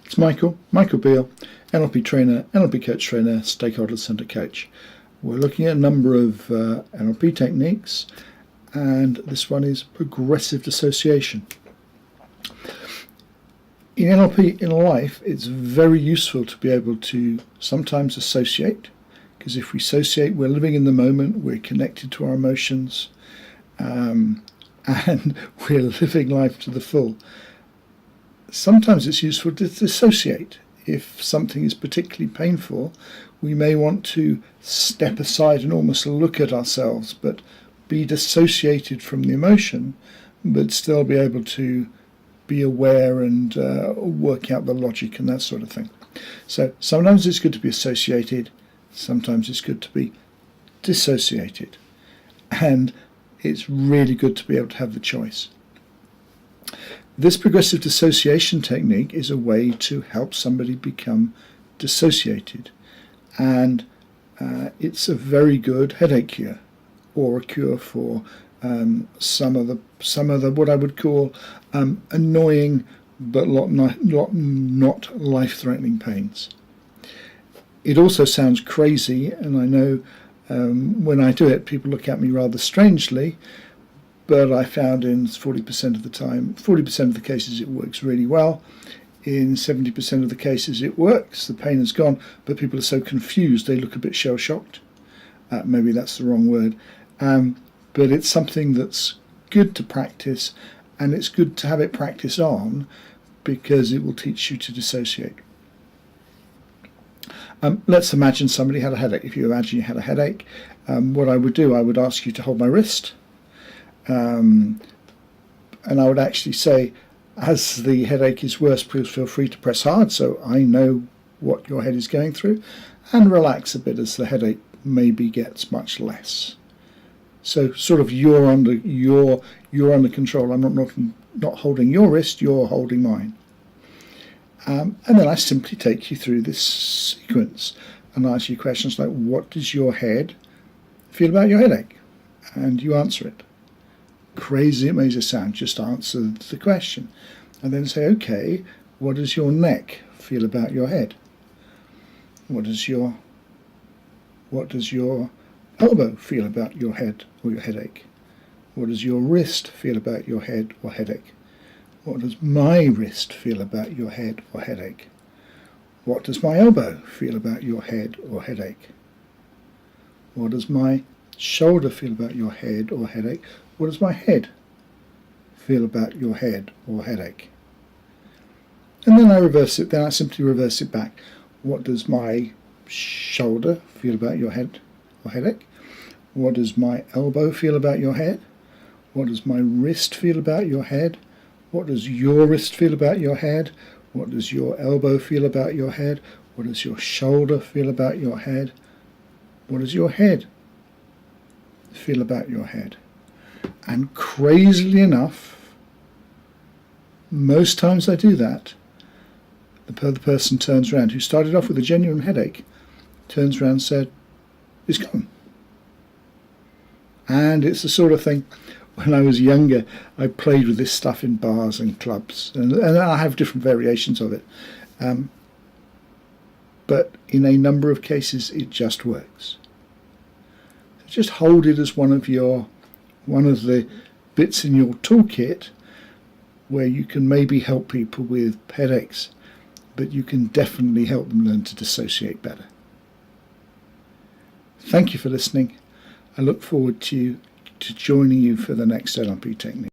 It's Michael Beale, NLP trainer, NLP coach trainer, stakeholder centre coach. We're looking at a number of NLP techniques, and this one is progressive dissociation. In NLP, in life, it's very useful to be able to sometimes associate, because if we associate, we're living in the moment, we're connected to our emotions, and we're living life to the full. Sometimes it's useful to dissociate. If something is particularly painful, we may want to step aside and almost look at ourselves, but be dissociated from the emotion, but still be able to be aware and work out the logic and that sort of thing. So sometimes it's good to be associated, sometimes it's good to be dissociated, and it's really good to be able to have the choice. This progressive dissociation technique is a way to help somebody become dissociated, and it's a very good headache cure, or a cure for some of the what I would call annoying but not life-threatening pains. It also sounds crazy, and I know when I do it, people look at me rather strangely. But I found in 40% of the time, 40% of the cases it works really well. In 70% of the cases it works, the pain is gone, but people are so confused they look a bit shell-shocked. Maybe that's the wrong word. But it's something that's good to practice, and it's good to have it practice on, because it will teach you to dissociate. Let's imagine somebody had a headache. If you imagine you had a headache, what I would do, I would ask you to hold my wrist. And I would actually say, as the headache is worse, please feel free to press hard so I know what your head is going through, and relax a bit as the headache maybe gets much less. So sort of you're under control. I'm not holding your wrist, you're holding mine. And then I simply take you through this sequence and ask you questions like, what does your head feel about your headache? And you answer it. Crazy it may just sound, just answer the question, and then say, okay, what does your neck feel about your head? What does your elbow feel about your head or your headache? What does your wrist feel about your head or headache? What does my wrist feel about your head or headache? What does my elbow feel about your head or headache? What does my shoulder feel about your head or headache? What does my head feel about your head or headache? And then I reverse it. Then I simply reverse it back. What does my shoulder feel about your head or headache? What does my elbow feel about your head? What does my wrist feel about your head? What does your wrist feel about your head? What does your elbow feel about your head? What does your shoulder feel about your head? What does your head feel about your head? And crazily enough, most times I do that, the person turns around, who started off with a genuine headache, turns around and said, it's gone. And it's the sort of thing, when I was younger, I played with this stuff in bars and clubs, and I have different variations of it. But in a number of cases, it just works. Just hold it as one of the bits in your toolkit where you can maybe help people with headaches, but you can definitely help them learn to dissociate better. Thank you for listening. I look forward to joining you for the next NLP technique.